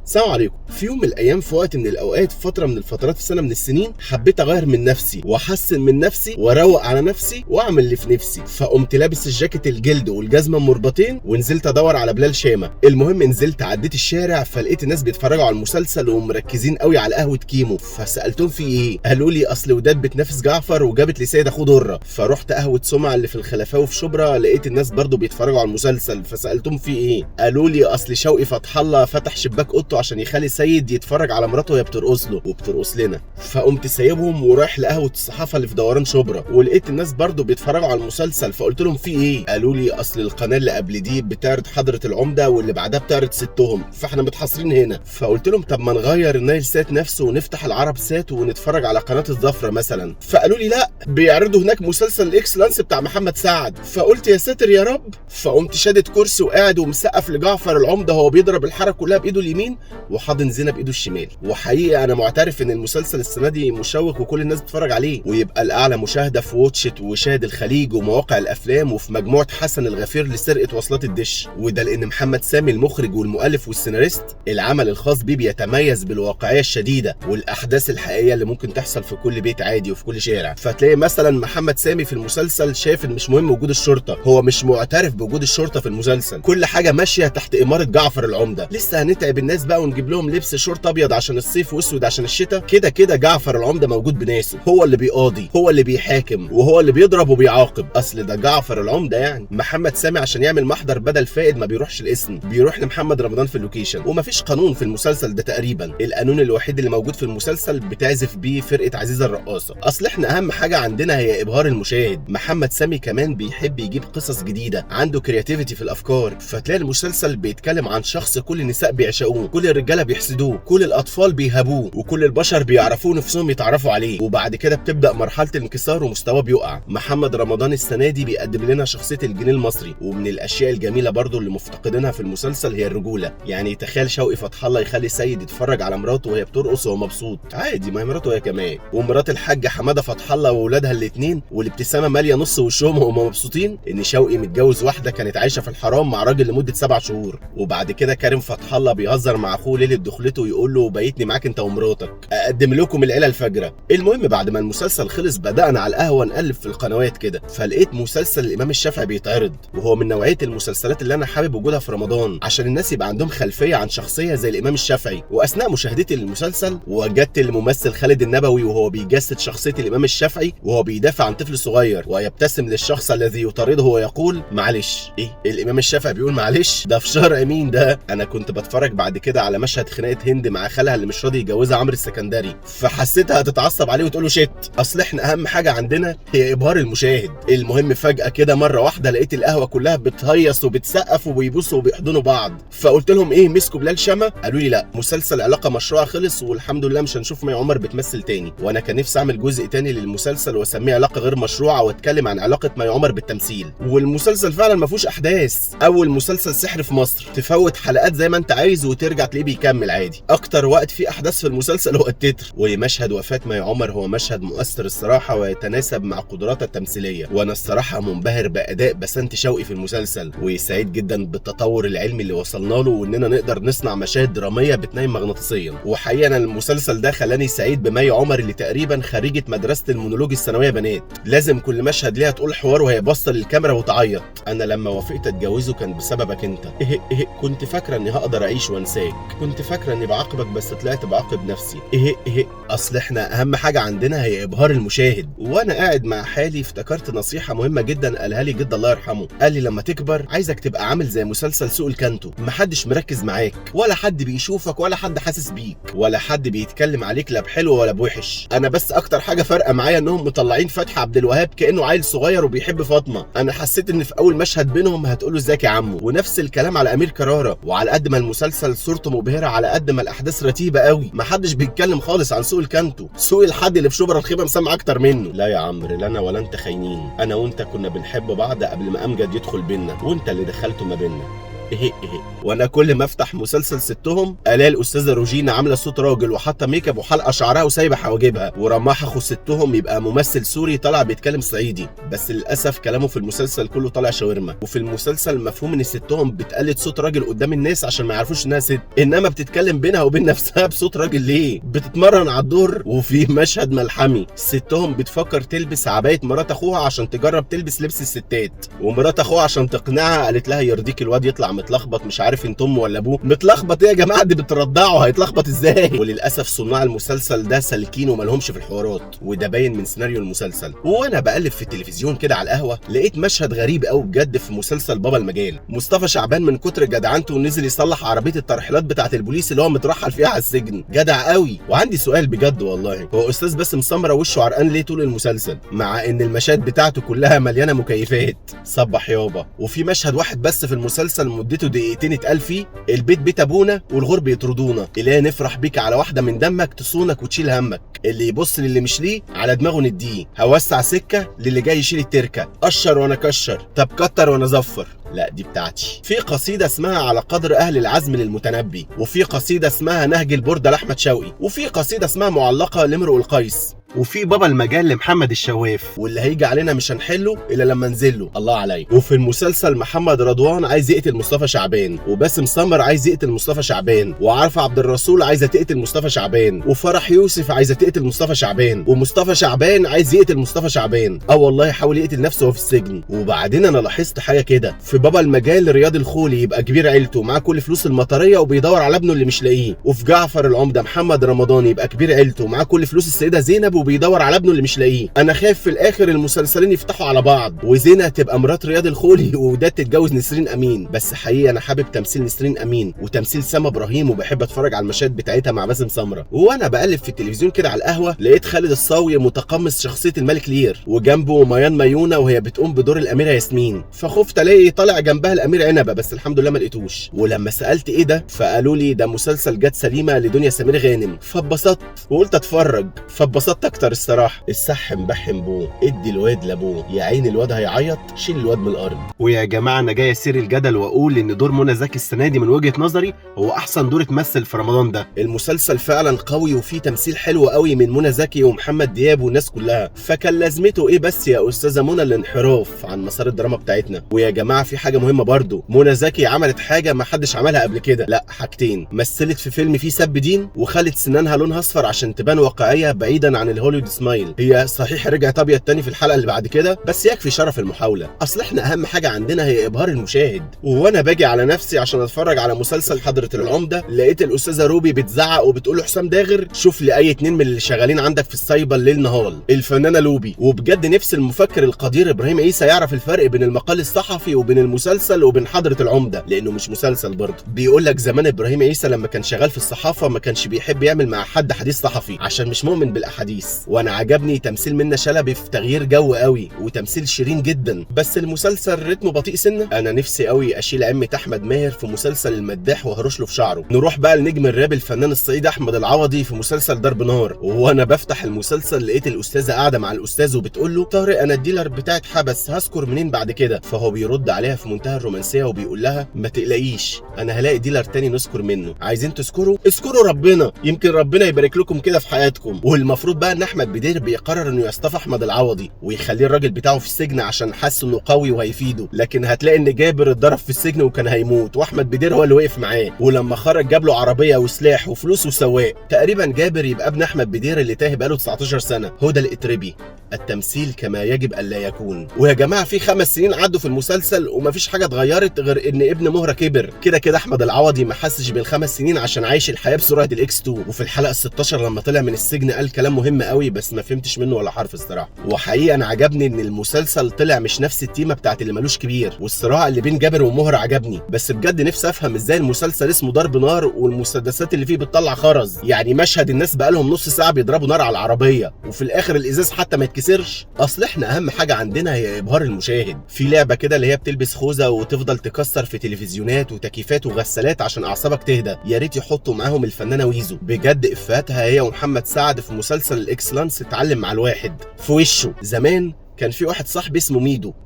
السلام عليكم. في يوم من الايام، في وقت من الاوقات، فتره من الفترات، في سنه من السنين، حبيت اغير من نفسي واحسن من نفسي واروق على نفسي واعمل اللي في نفسي. فقمت لابس الجاكيت الجلد والجزمه مربطين ونزلت ادور على بلال شامه. المهم نزلت عديت الشارع، فلقيت الناس بيتفرجوا على المسلسل ومركزين قوي على قهوه كيمو. فسالتهم في ايه؟ قالوا لي اصل وداد بتنافس جعفر وجابت لسيد اخوه ضره. فرحت قهوه سمعه اللي في الخلفاوي في شبرا، لقيت الناس برضو بيتفرجوا على المسلسل. فسالتهم في ايه؟ قالوا لي اصل شوقي فتح الله فتح شباك اوضته عشان يخلي سيد يتفرج على مراته وهي بترقص له وبترقص لنا. فقمت سايبهم ورايح لقهوه الصحافه اللي في دوران شبرا، ولقيت الناس برضو بيتفرجوا على المسلسل. فقلت لهم في ايه؟ قالوا لي اصل القناه اللي قبل دي بتعرض حضره العمده واللي بعدها بتعرض ستهم، فاحنا متحاصرين هنا. فقلت لهم طب ما نغير النايل سات نفسه ونفتح العرب سات ونتفرج على قناه الظفره مثلا. فقالوا لي لا، بيعرضوا هناك مسلسل الاكسلانس بتاع محمد سعد. فقلت يا ساتر يا رب. فقمت شادد كرسي وقاعد ومسقف لجعفر العمده، هو بيضرب الحاره كلها بايده اليمين وحاضن زينه بايده الشمال. وحقيقه انا معترف ان المسلسل السنه دي مشوق وكل الناس بتتفرج عليه، ويبقى الاعلى مشاهده في واتشت وشاهد الخليج ومواقع الافلام وفي مجموعه حسن الغفير لسرقه وصلات الدش. وده لان محمد سامي المخرج والمؤلف والسيناريست العمل الخاص بيه بيتميز بالواقعيه الشديده والاحداث الحقيقيه اللي ممكن تحصل في كل بيت عادي وفي كل شارع. فتلاقي مثلا محمد سامي في المسلسل شايف ان مش مهم وجود الشرطه، هو مش معترف بوجود الشرطه في المسلسل، كل حاجه ماشيه تحت اماره جعفر العمده. لسه هنتعب الناس بقى ونجيب لهم لبس شورت ابيض عشان الصيف واسود عشان الشتاء؟ كده كده جعفر العمده موجود بناسه، هو اللي بيقاضي، هو اللي بيحاكم، وهو اللي بيضرب وبيعاقب. اصل ده جعفر العمده يعني. محمد سامي عشان يعمل محضر بدل فائد ما بيروحش الاسم، بيروح لمحمد رمضان في اللوكيشن. ومفيش قانون في المسلسل ده تقريبا، القانون الوحيد اللي موجود في المسلسل بتعزف بيه فرقه عزيزه الرقاصه. اصل احنا اهم حاجه عندنا هي ابهار المشاهد. محمد سامي كمان بيحب يجيب قصص جديده، عنده كرياتيفيتي في الافكار. فتلاقي المسلسل بيتكلم عن شخص كل النساء بيعشقوه، كل الرجاله بيحسدوه، كل الاطفال بيهابوه، وكل البشر بيعرفوه نفسهم يتعرفوا عليه. وبعد كده بتبدا مرحله الانكسار ومستواه بيقع. محمد رمضان السنه دي بيقدم لنا شخصيه الجنيه المصري. ومن الاشياء الجميله برضو اللي مفتقدينها في المسلسل هي الرجوله. يعني تخيل شوقي فتح الله يخلي سيد يتفرج على مراته وهي بترقص وهو مبسوط عادي، ما هي مراته هي كمان. ومرات الحاج حماده فتح الله واولادها الاثنين والابتسامه ماليه نص وشهم وهم مبسوطين ان شوقي متجوز واحده كانت عايشه في الحرام مع راجل لمده 7 شهور. وبعد كده كريم فتح الله بيهزر مع اخوه ليله دخلته ويقول له بيتني معاك انت ومراتك، اقدم لكم العيله الفجره. المهم بعد ما المسلسل خلص بدانا على القهوه نقلب في القنوات كده، فلقيت مسلسل الامام الشافعي بيتعرض، وهو من نوعيه المسلسلات اللي انا حابب وجودها في رمضان عشان الناس يبقى عندهم خلفيه عن شخصيه زي الامام الشافعي. واثناء مشاهدتي للمسلسل وجدت الممثل خالد النبوي وهو بيجسد شخصيه الامام الشافعي وهو بيدافع عن طفل صغير ويبتسم للشخص الذي يطارده ويقول معلش. ايه الامام الشافعي بيقول معلش؟ ده في شرع مين ده؟ انا كنت بتفرج بعد كده على مشهد خناقه هند مع خالها اللي مش راضي يجوزها عمرو السكندري، فحسيتها هتتعصب عليه وتقول له شت. اصل احنا اهم حاجه عندنا هي ابهار المشاهد. المهم فجاه كده مره واحده لقيت القهوه كلها بتهيص وبتسقف وبيبوسوا وبيحضنوا بعض. فقلت لهم ايه، مسكوا بلال شامه؟ قالوا لي لا، مسلسل علاقه مشروع خلص والحمد لله مش هنشوف مي عمر بتمثل تاني. وانا كان نفسي اعمل جزء تاني للمسلسل واسميه علاقه غير مشروعه واتكلم عن علاقه مي عمر بالتمثيل. والمسلسل فعلا ما فيهوش احداث، اول مسلسل سحر في مصر، تفوت حلقات زي ما انت عايز وترجع تلاقيه بيكمل عادي. اكتر وقت فيه احداث في المسلسل هو التتر. ومشهد وفاه مي عمر هو مشهد مؤثر الصراحه ويتناسب مع قدراتها التمثيليه. وانا الصراحه منبهر باداء بسنت شوقي في المسلسل، وسعيد جدا بالتطور العلمي اللي وصلنا له واننا نقدر نصنع مشاهد دراميه بتنام مغناطيسيا. وحقيقه أنا المسلسل ده خلاني سعيد بمي عمر اللي تقريبا خريجه مدرسه المونولوج الثانويه بنات، لازم كل مشهد ليها تقول حوار وهي باصه للكاميرا وتعيط. انا لما وافقت اتجوزه كان بسببك انت. كنت فاكره اني هقدر اعيش وانساك، كنت فاكره اني بعاقبك بس طلعت بعاقب نفسي. اصل احنا اهم حاجه عندنا هي ابهار المشاهد. وانا قاعد مع حالي افتكرت نصيحه مهمه جدا قالها لي جد الله يرحمه. قال لي لما تكبر عايزك تبقى عامل زي مسلسل سوق الكانتو، محدش مركز معاك ولا حد بيشوفك ولا حد حاسس بيك ولا حد بيتكلم عليك لا بحلو ولا بوحش. انا بس اكتر حاجه فارقه معايا انهم مطلعين فتحي عبد الوهاب كانه عيل صغير وبيحب فاطمه. انا حسيت ان في اول مشهد بينهم هتقوله ازيك يا عمو. ونفس الكلام على امير كرارة. وعلى قد ما المسلسل صورته مبهره على قد ما الاحداث رتيبه قوي، محدش بيتكلم خالص عن سوق الكانتو، سوق الحد اللي في شبرا الخيمه مسمع اكتر منه. لا يا عمرو، لا انا ولا انت خاينين، انا وانت كنا بنحب بعض قبل ما امجد يدخل بينا وانت اللي دخلته ما بينا. وانا كل ما افتح مسلسل ستهم الاقي الاستاذه روجينا عامله صوت راجل وحاطه ميك اب وحلقه شعرها وسايبه حواجبها، ورماح اخو ستهم يبقى ممثل سوري طالع بيتكلم صعيدي، بس للاسف كلامه في المسلسل كله طالع شاورما. وفي المسلسل مفهوم ان ستهم بتقلد صوت راجل قدام الناس عشان ما يعرفوش انها ست، انما بتتكلم بينها وبين نفسها بصوت راجل ليه؟ بتتمرن على الدور. وفي مشهد ملحمي ستهم بتفكر تلبس عبايه مرات اخوها عشان تجرب تلبس لبس الستات، ومرات اخوها عشان تقنعها قالت لها يرضيك الواد يطلع متلخبط مش عارف انت امه ولا ابوه. متلخبط ايه يا جماعه؟ دي بترضعه، هيتلخبط ازاي؟ وللاسف صناع المسلسل ده سالكين ومالهمش في الحوارات، وده باين من سيناريو المسلسل. وانا بقلب في التلفزيون كده على القهوه لقيت مشهد غريب قوي بجد في مسلسل بابا المجال. مصطفى شعبان من كتر جدعنته نزل يصلح عربيه الترحيلات بتاعه البوليس اللي هو مترحل فيها على السجن، جدع قوي. وعندي سؤال بجد والله، هو استاذ باسم سمره وشه عرقان ليه طول المسلسل مع ان المشاهد بتاعته كلها مليانه مكيفات؟ صبح يابا. وفي مشهد واحد بس في المسلسل مدته دقيقتين اتقال فيه البيت بيت ابونا والغرب يطردونا، اللي نفرح بيك على واحده من دمك تصونك وتشيل همك، اللي يبص للي مش ليه على دماغه نديه، هوسع سكه للي جاي يشيل التركه، قشر وانا كشر، طب كتر وانا زفر. لا دي بتاعتي. في قصيده اسمها على قدر اهل العزم للمتنبي، وفي قصيده اسمها نهج البرده لاحمد شوقي، وفي قصيده اسمها معلقه لامرؤ القيس، وفي بابا المجال لمحمد الشواف، واللي هيجي علينا مش هنحله الا لما ننزله الله عليا. وفي المسلسل محمد رضوان عايز يقتل مصطفى شعبان، وباسم سمر عايز يقتل مصطفى شعبان، وعارفه عبد الرسول عايزه تقتل مصطفى شعبان، وفرح يوسف عايزه تقتل مصطفى شعبان، ومصطفى شعبان عايز يقتل مصطفى شعبان. والله حاول يقتل نفسه وهو في السجن. وبعدين انا لاحظت حاجه كده في بابا المجال، رياض الخولي يبقى كبير عيلته معاه كل فلوس المطريه وبيدور على ابنه اللي مش لاقيه، وفي جعفر العمده محمد رمضان يبقى كبير عيلته معاه كل فلوس السيده زينب وبيدور على ابنه اللي مش لاقيه. انا خايف في الاخر المسلسلين يفتحوا على بعض وزينة تبقى مرات رياض الخولي ووداد تتجوز نسرين امين. بس حقيقي انا حابب تمثيل نسرين امين وتمثيل سما ابراهيم، وبحب اتفرج على المشاهد بتاعتها مع باسم سمره. وانا بقلب في التلفزيون كده على القهوه لقيت خالد الصاوي متقمص شخصيه الملك لير، وجنبه ميان ميونه وهي بتقوم بدور الاميره ياسمين، فخفت الاقي طالع جنبها الامير عنبه، بس الحمد لله ما لقيتوش. ولما سالت ايه ده فقالوا لي ده مسلسل جت سليمه لدنيا سمير غانم، فاتبسطت وقلت اتفرج، فاتبسطت اكتر الصراحه. الصح مبحم بوه، ادي الواد لابوه، يا عين الواد هيعيط، شيل الواد من الارض. ويا جماعه انا جاي اسير الجدل واقول ان دور منى زكي السنه دي من وجهه نظري هو احسن دور اتمثل في رمضان ده. المسلسل فعلا قوي وفيه تمثيل حلو قوي من منى زكي ومحمد دياب والناس كلها، فكان لازمته ايه بس يا استاذه منى الانحراف عن مسار الدراما بتاعتنا. ويا جماعه في حاجه مهمه برضو، منى زكي عملت حاجه ما حدش عملها قبل كده، لا حاجتين، مثلت في فيلم فيه سب دين وخلت سنانها لونها اصفر عشان تبان واقعيه بعيدا عن الهوليوود سمايل. هي صحيح رجعت ابيض تاني في الحلقه اللي بعد كده، بس يكفي شرف المحاوله، اصل احنا اهم حاجه عندنا هي ابهار المشاهد. وانا باجي على نفسي عشان اتفرج على مسلسل حضره العمده لقيت الاستاذه روبي بتزعق وبتقول له حسام داغر شوف لي اي اتنين من اللي شغالين عندك في السايبر ليل نهار، الفنانه لوبي. وبجد نفس المفكر القدير ابراهيم عيسى يعرف الفرق بين المقال الصحفي وبين المسلسل وبين حضره العمده، لانه مش مسلسل برضه. بيقول لك زمان ابراهيم عيسى لما كان شغال في الصحافه ما كانش بيحب يعمل مع حد حديث صحفي عشان مش مؤمن بالاحاديث. وانا عجبني تمثيل منى شلبي في تغيير جو قوي وتمثيل شيرين جدا، بس المسلسل رتمه بطيء سنه. انا نفسي قوي اشيل عمه احمد ماهر في مسلسل المداح وهرش له في شعره. نروح بقى لنجم الراب الفنان الصعيدي احمد العوضي في مسلسل ضرب نار. وانا بفتح المسلسل لقيت الاستاذه قاعده مع الاستاذ وبتقول له طارق انا الديلر بتاعي اتحبس هذكر منين بعد كده، فهو بيرد عليها في منتهى الرومانسيه وبيقول لها ما تقلقيش انا هلاقي ديلر تاني نذكر منه، عايزين تذكروا اذكروا ربنا يمكن ربنا يبارك لكم كده في حياتكم. والمفروض بقى ان احمد بدير بيقرر انه يصطفى احمد العوضي ويخليه الراجل بتاعه في السجن عشان حس انه قوي وهيفيده، لكن هتلاقي ان جابر اتضرب في السجن وكان هيموت واحمد بدير هو اللي وقف معاه، ولما خرج جاب له عربيه وسلاح وفلوس وسواق. تقريبا جابر يبقى ابن احمد بدير اللي تاه بقاله 19 سنه. هدى الاتربي، التمثيل كما يجب الا يكون. ويا جماعه في 5 سنين عدوا في المسلسل ومفيش حاجه اتغيرت غير ان ابن مهره كبر. كده كده احمد العوضي ما حسش بال5 سنين عشان عايش الحياه بسرعه الاكس 2. وفي الحلقه 16 لما طلع من السجن قال كلام مهم قوي بس ما فهمتش منه ولا حرف الصراحه. وحقيقه انا عجبني ان المسلسل طلع مش نفس التيمه بتاعت اللي مالوش كبير، والصراع اللي بين جابر ومهره عجبني. بس بجد نفسي افهم ازاي المسلسل اسمه ضرب نار والمسدسات اللي فيه بتطلع خرز، يعني مشهد الناس بقالهم نص ساعه بيضربوا نار على العربيه وفي الاخر الازاز حتى ما يتكسرش. اصل احنا اهم حاجه عندنا هي ابهار المشاهد. في لعبه كده اللي هي بتلبس خوذه وتفضل تكسر في تلفزيونات وتكييفات وغسالات عشان اعصابك تهدى، يا ريت يحطوا معاهم الفنانه ويزو. بجد افاتها هي ومحمد سعد في مسلسل الاكسلانس اتعلم مع الواحد في وشه. زمان كان في واحد صاحبي اسمه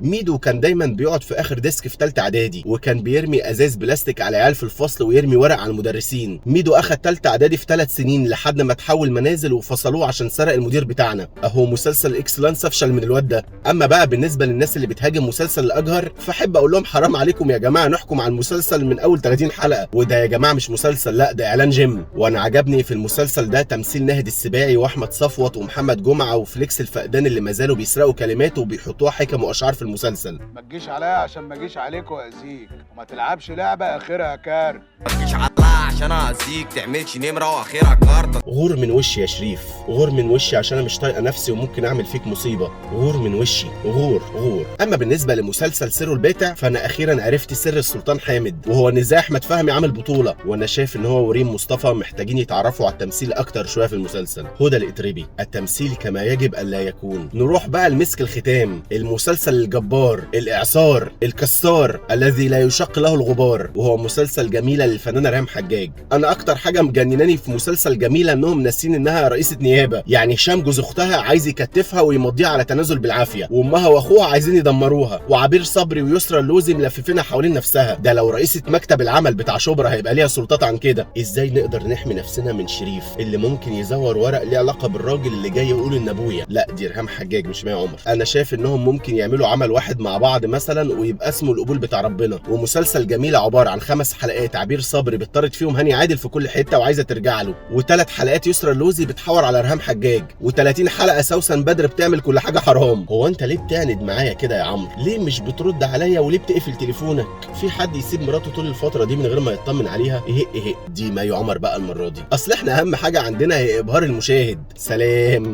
ميدو كان دايما بيقعد في اخر ديسك في ثالثه اعدادي، وكان بيرمي ازاز بلاستيك على عيال في الفصل ويرمي ورق على المدرسين. ميدو اخد ثالثه اعدادي في 3 سنين لحد ما تحول منازل وفصلوه عشان سرق المدير بتاعنا. اهو مسلسل اكس لانس افشل من الواد ده. اما بقى بالنسبه للناس اللي بتهاجم مسلسل الاجهر، فاحب اقول لهم حرام عليكم يا جماعه نحكم على المسلسل من اول 30 حلقه، وده يا جماعه مش مسلسل، لا ده اعلان جيم. وانا عجبني في المسلسل ده تمثيل ناهد السباعي واحمد صفوت ومحمد جمعه وفليكس الفقدان اللي ما زالوا بيسرقوا كلماته وبيحطوها حكم واشعار في المسلسل. ما تجيش عليا عشان ما اجيش عليك واذيك، وما تلعبش لعبه اخرها كارت. ما تجيش عليا عشان اذيك، تعملش نمره واخرها كارت. غور من وشي يا شريف، غور من وشي عشان انا مش طايقه نفسي وممكن اعمل فيك مصيبه. غور من وشي، غور. اما بالنسبه لمسلسل سر الباتع، فانا اخيرا عرفت سر السلطان حامد، وهو ان ازاي احمد فهمي عامل بطوله، وانا شايف ان هو وريم مصطفى محتاجين يتعرفوا على التمثيل اكتر شويه في المسلسل. هدى الاتربي، التمثيل كما يجب الا يكون. نروح بقى لمسك الختام، المسلسل الجبار، الاعصار، الكسار الذي لا يشق له الغبار، وهو مسلسل جميله للفنانه ريهام حجاج. انا اكتر حاجه مجنناني في مسلسل جميله انهم ناسين انها رئيسه نيابه، يعني هشام جوز اختها عايز يكتفها ويمضيها على تنازل بالعافيه، وامها واخوها عايزين يدمروها، وعبير صبري ويسرى اللوزي ملففينها حوالين نفسها. ده لو رئيسه مكتب العمل بتاع شبرا هيبقى ليها سلطات عن كده. ازاي نقدر نحمي نفسنا من شريف اللي ممكن يزور ورق ليه علاقه بالراجل اللي جاي يقول ان ابويا؟ لا دي ريهام حجاج مش مي عمر. انا شايف انهم ممكن يعملوا عمل واحد مع بعض مثلا ويبقى اسمه القبول بتاع ربنا، ومسلسل جميله عباره عن 5 حلقات عبير صبري بتطرد فيهم هاني عادل في كل حته وعايزه ترجع له، و3 حلقات يسرى اللوزي بتحور على ريهام حجاج، و30 حلقه سوسن بدر بتعمل كل حاجه حرام. هو انت ليه بتعند معايا كده يا عمرو؟ ليه مش بترد عليا وليه بتقفل تليفونك؟ في حد يسيب مراته طول الفتره دي من غير ما يطمن عليها؟ ايه دي مي عمر بقى المره دي. اصل احنا اهم حاجه عندنا هي ابهار المشاهد. سلام.